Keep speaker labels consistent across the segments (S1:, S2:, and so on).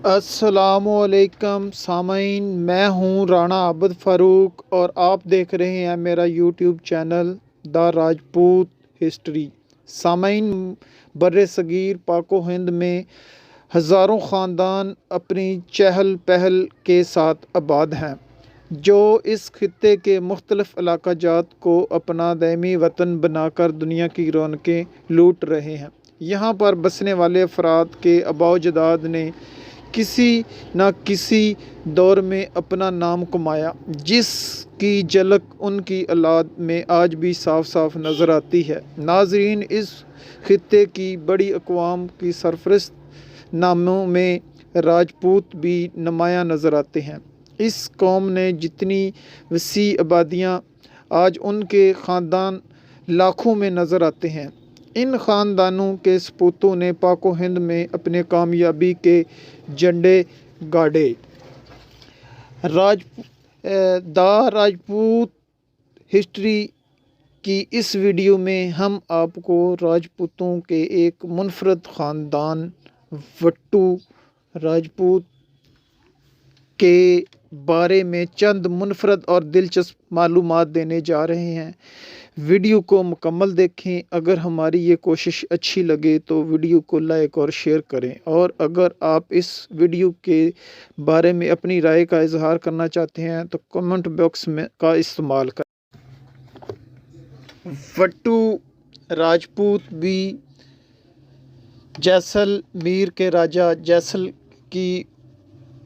S1: अस्सलामुअलैकुम सामीन, मैं हूं राणा आबिद फ़ारूक और आप देख रहे हैं मेरा YouTube channel the Rajput history. सामीन, बर्रे सगीर पाको हिंद में हज़ारों ख़ानदान अपनी चहल पहल के साथ आबाद हैं, जो इस खित्ते के मुख्तलिफ़ इलाक़ाजात को अपना दायमी वतन बनाकर दुनिया की रौनकें लूट रहे हैं। यहाँ पर बसने वाले अफराद के आबाओ-अजदाद ने किसी न किसी दौर में अपना नाम कमाया, जिसकी झलक उनकी औलाद में आज भी साफ साफ नज़र आती है। नाज़रीन, इस खित्ते की बड़ी अक़वाम की सरफ़हरिस्त नामों में राजपूत भी नुमायाँ नज़र आते हैं। इस कौम ने जितनी वसी आबादियाँ, आज उनके ख़ानदान लाखों में नज़र आते हैं। इन ख़ानदानों के सपूतों ने पाको हिंद में अपने कामयाबी के झंडे गाड़े। द राजपूत हिस्ट्री की इस वीडियो में हम आपको राजपूतों के एक मुनफरद ख़ानदान वट्टू राजपूत के बारे में चंद मुनफरद और दिलचस्प मालूमात देने जा रहे हैं। वीडियो को मुकम्मल देखें। अगर हमारी ये कोशिश अच्छी लगे तो वीडियो को लाइक और शेयर करें, और अगर आप इस वीडियो के बारे में अपनी राय का इजहार करना चाहते हैं तो कमेंट बॉक्स में का इस्तेमाल करें। वट्टू राजपूत भी जैसलमेर के राजा जैसल की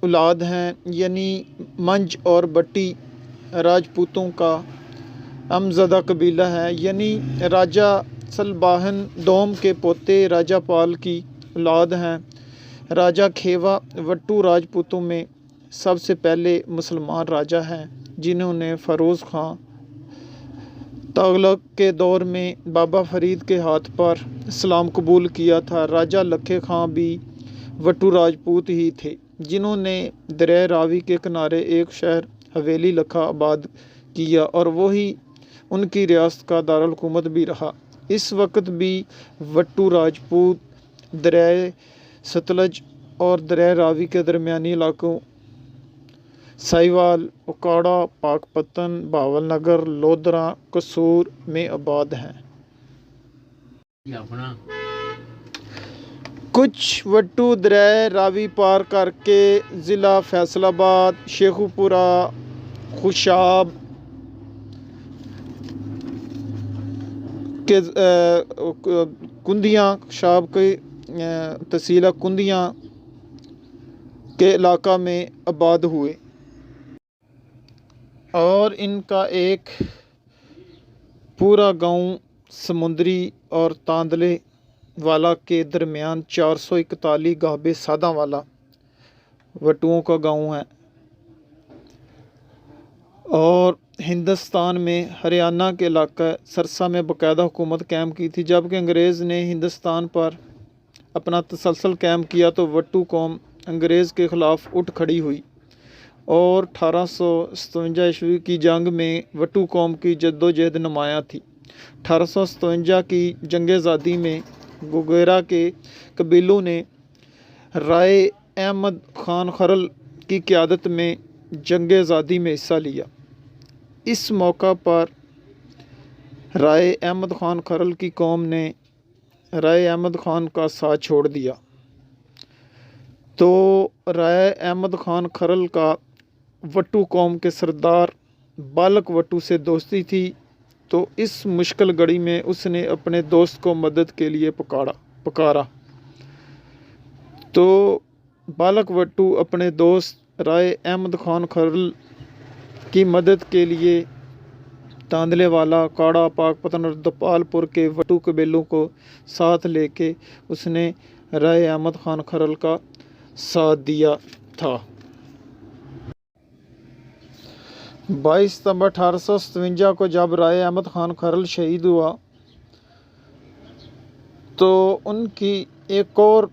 S1: औलाद हैं, यानी मंज और बट्टी राजपूतों का अमज़दा कबीला है, यानी राजा सलबाहन दोम के पोते राजा पाल की औलाद हैं। राजा खेवा वट्टू राजपूतों में सबसे पहले मुसलमान राजा हैं, जिन्होंने फ़रोज़ ख़ान तुगलक के दौर में बाबा फ़रीद के हाथ पर इस्लाम कबूल किया था। राजा लखे खां भी वट्टू राजपूत ही थे, जिन्होंने दरिया रावी के किनारे एक शहर हवेली लखा आबाद किया, और वही उनकी रियासत का दारुल हुकूमत भी रहा। इस वक्त भी वट्टू राजपूत दरिया सतलज और दरिया रावी के दरमियानी इलाकों साहिवाल, उकाड़ा, पाकपतन, भावलनगर, लोधरा, कसूर में आबाद हैं। कुछ वट्टू दरिया रावी पार करके ज़िला फैसलाबाद, शेखुपुरा, खुशाब के कुंदियाँ, शाब के तहसील कुंदियाँ के इलाका में आबाद हुए, और इनका एक पूरा गांव समुंदरी और तांदले वाला के दरमियान 441 गाबे सादा वाला वट्टुओं का गांव है। और हिंदुस्तान में हरियाणा के इलाका सरसा में बाकायदा हुकूमत कायम की थी। जबकि अंग्रेज़ ने हिंदुस्तान पर अपना तसलसल कायम किया तो वट्टू कौम अंग्रेज़ के ख़िलाफ़ उठ खड़ी हुई, और 1857 ईस्वी की जंग में वट्टू कौम की जद्दोजहद नुमायाँ थी। 1857 की जंग आज़ादी में गुगेरा के कबीलों ने राय अहमद ख़ान खरल की क़यादत में जंग आज़ादी में हिस्सा लिया। इस मौका पर राय अहमद ख़ान खरल की कौम ने राय अहमद ख़ान का साथ छोड़ दिया, तो राय अहमद ख़ान खरल का वट्टू कौम के सरदार बालक वट्टू से दोस्ती थी। तो इस मुश्किल घड़ी में उसने अपने दोस्त को मदद के लिए पुकारा। तो बालक वट्टू अपने दोस्त राय अहमद ख़ान खरल की मदद के लिए तांदले वाला, काड़ा, पाकपतन और दपालपुर के वट्टू कबीलों को साथ लेके उसने राय अहमद ख़ान खरल का साथ दिया था। 22 सितंबर 1857 को जब राय अहमद ख़ान खरल शहीद हुआ तो उनकी एक और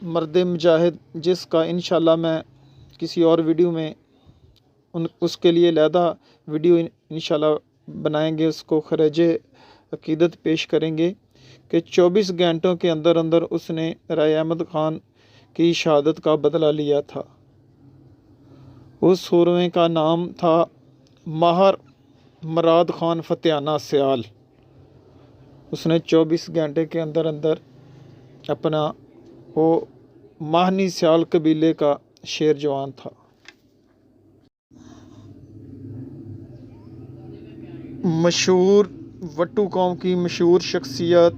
S1: मर्द मुजाहिद, जिसका इंशाल्लाह मैं किसी और वीडियो में उसके लिए अलहदा वीडियो इंशाल्लाह बनाएंगे, उसको खराजे अकीदत पेश करेंगे कि 24 घंटों के अंदर अंदर उसने राय अहमद ख़ान की शहादत का बदला लिया था। उस सूरमे का नाम था माहर मराद खान फतेहाना सियाल। उसने 24 घंटे के अंदर अंदर अपना वो माहनी सियाल कबीले का शेर जवान था। मशहूर वट्टू कौम की मशहूर शख्सियत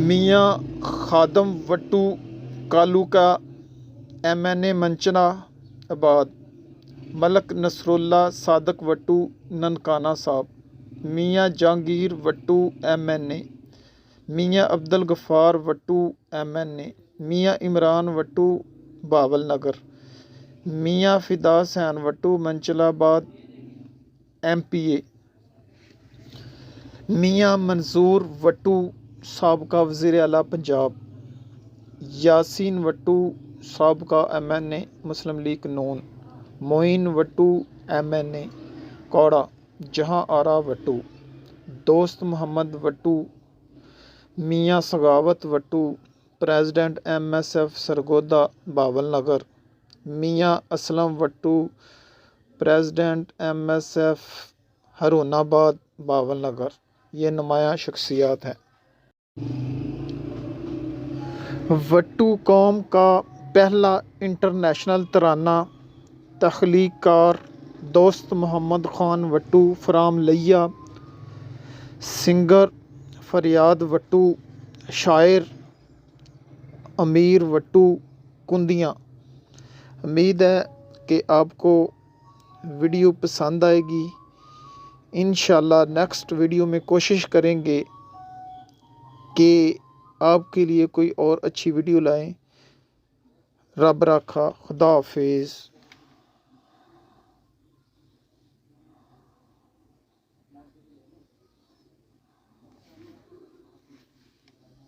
S1: मियाँ खादम वट्टू कालू का MNA मंचना आबाद, मलक नसरुल्ला सादक वट्टू ननकाना साहब, मियाँ जहांगीर वट्टू MNA, मियाँ अब्दुल गफ़ार वट्टू MNA, मियाँ इमरान वट्टू बावल नगर, मियाँ फ़िदा हुसैन वट्टू मंचलाबाद MPA, मियाँ मंजूर वट्टू साबका वज़ीर आला पंजाब, यासीन वट्टू साबका MNA मुस्लिम लीग नून, मोइन वट्टू MNA कौड़ा, जहां आरा वट्टू, दोस्त मोहम्मद वट्टू, मियाँ सगावत वट्टू प्रेसिडेंट MSF सरगोदा बावल नगर, मियाँ असलम वट्टू प्रेसिडेंट MSF हरुनाबाद बावल नगर। ये नुमायाँ शख्सियात हैं। वट्टू कौम का पहला इंटरनेशनल तराना तख्लीक़कार दोस्त मोहम्मद ख़ान वट्टू फ्राम लिया, सिंगर फरियाद वट्टू, शायर अमीर वट्टू कुंदियाँ। उम्मीद है कि आपको वीडियो पसंद आएगी। इंशाल्लाह नेक्स्ट वीडियो में कोशिश करेंगे कि आपके लिए कोई और अच्छी वीडियो लाएं। रब राखा, खुदा हाफिज़।